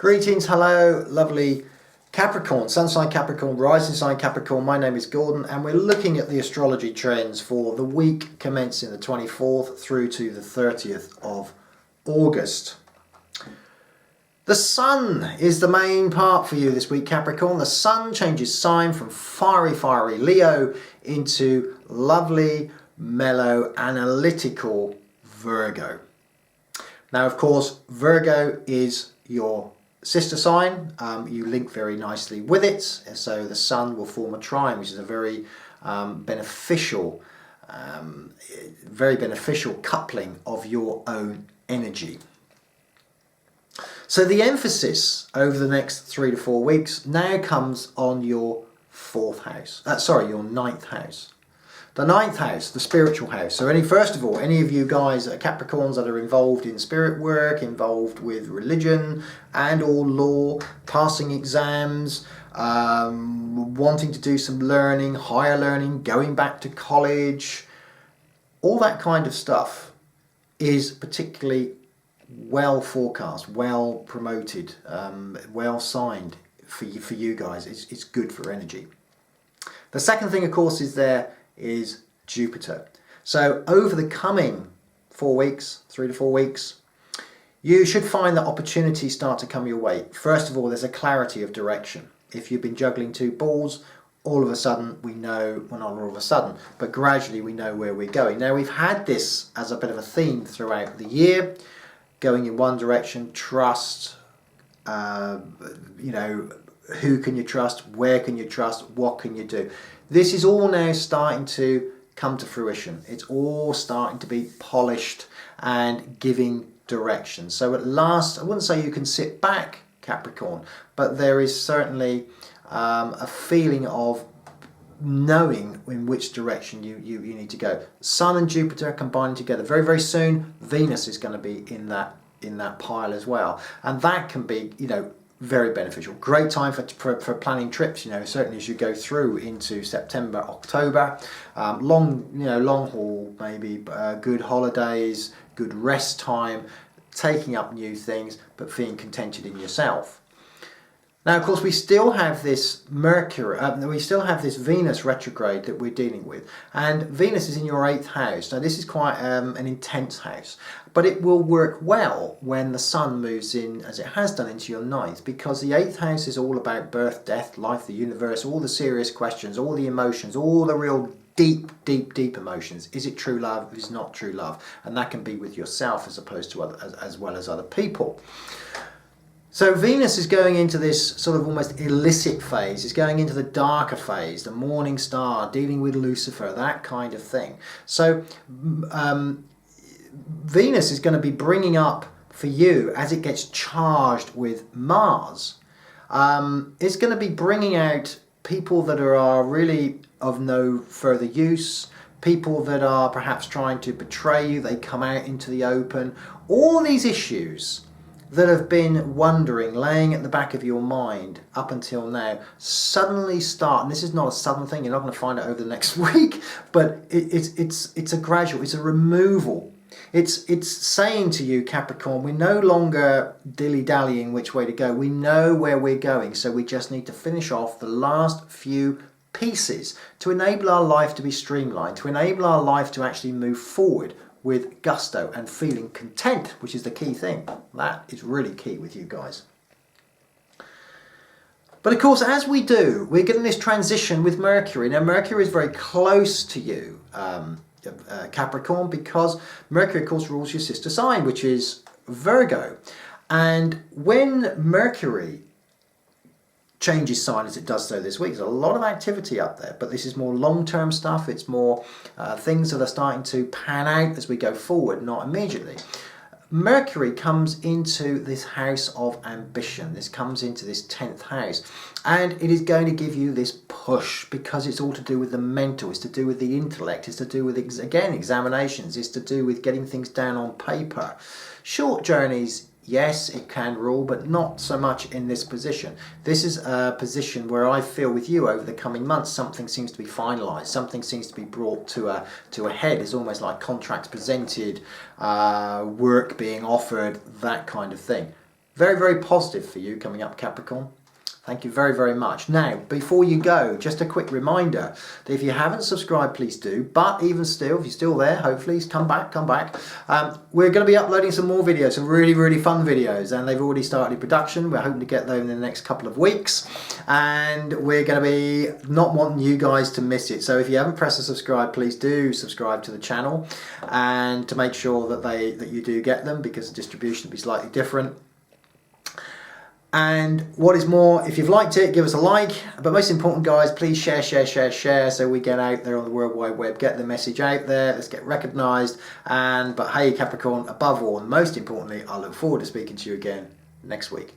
Greetings, hello, lovely Capricorn, Sun sign Capricorn, rising sign Capricorn. My name is Gordon and we're looking at the astrology trends for the week commencing the 24th through to the 30th of August. The Sun is the main part for you this week, Capricorn. The Sun changes sign from fiery Leo into lovely, mellow, analytical Virgo. Now, of course, Virgo is your sister sign. You link very nicely with it, so the Sun will form a trine, which is a very beneficial coupling of your own energy. So the emphasis over the next 3 to 4 weeks now comes on your your ninth house. The ninth house, the spiritual house. So first of all, any of you guys, Capricorns, that are involved in spirit work, involved with religion and or law, passing exams, wanting to do some learning, higher learning, going back to college, all that kind of stuff is particularly well forecast, well promoted, well signed for you guys. It's good for energy. The second thing, of course, is Jupiter. So over the coming 3 to 4 weeks, you should find that opportunities start to come your way. First of all, there's a clarity of direction. If you've been juggling two balls, all of a sudden we know, well, not all of a sudden, but gradually we know where we're going. Now, we've had this as a bit of a theme throughout the year, going in one direction, trust, who can you trust, where can you trust, what can you do? This is all now starting to come to fruition. It's all starting to be polished and giving direction. So at last, I wouldn't say you can sit back, Capricorn, but there is certainly a feeling of knowing in which direction you need to go. Sun and Jupiter combining together. Very, very soon, Venus is going to be in that pile as well. And that can be, very beneficial. Great time for planning trips, certainly as you go through into September, October. Long haul, maybe good holidays, good rest time, taking up new things, but feeling contented in yourself. Now, of course, we still have this Venus retrograde that we're dealing with. And Venus is in your 8th house. Now, this is quite an intense house. But it will work well when the Sun moves in, as it has done, into your 9th. Because the 8th house is all about birth, death, life, the universe, all the serious questions, all the emotions, all the real deep emotions. Is it true love? Is it not true love? And that can be with yourself as opposed to as well as other people. So Venus is going into this sort of almost illicit phase. It's going into the darker phase, the morning star, dealing with Lucifer, that kind of thing. So Venus is going to be bringing up for you, as it gets charged with Mars, it's going to be bringing out people that are really of no further use, people that are perhaps trying to betray you, they come out into the open. All these issues that have been laying at the back of your mind up until now, suddenly start, and this is not a sudden thing, you're not going to find it over the next week, but it's a gradual, it's a removal. It's saying to you, Capricorn, we're no longer dilly-dallying which way to go. We know where we're going, so we just need to finish off the last few pieces to enable our life to be streamlined, to enable our life to actually move forward with gusto and feeling content, which is the key thing. That is really key with you guys. But of course, as we do, we're getting this transition with Mercury. Now, Mercury is very close to you, Capricorn, because Mercury, of course, rules your sister sign, which is Virgo. And when Mercury changes sign, as it does so this week, there's a lot of activity up there, but this is more long-term stuff. It's more things that are starting to pan out as we go forward, not immediately. Mercury comes into this house of ambition. This comes into this 10th house, and it is going to give you this push because it's all to do with the mental, it's to do with the intellect, it's to do with, again, examinations, it's to do with getting things down on paper. Short journeys, yes, it can rule, but not so much in this position. This is a position where I feel with you over the coming months, something seems to be finalised, something seems to be brought to a head. It's almost like contracts presented, work being offered, that kind of thing. Very, very positive for you coming up, Capricorn. Thank you very, very much. Now, before you go, just a quick reminder that if you haven't subscribed, please do. But even still, if you're still there, hopefully, come back, come back. We're going to be uploading some more videos, some really, really fun videos. And they've already started production. We're hoping to get them in the next couple of weeks. And we're going to be not wanting you guys to miss it. So if you haven't pressed the subscribe, please do subscribe to the channel. And to make sure that you do get them, because the distribution will be slightly different. And what is more, if you've liked it, give us a like. But most important, guys, please share so we get out there on the World Wide Web, get the message out there, let's get recognised. But hey, Capricorn, above all, and most importantly, I look forward to speaking to you again next week.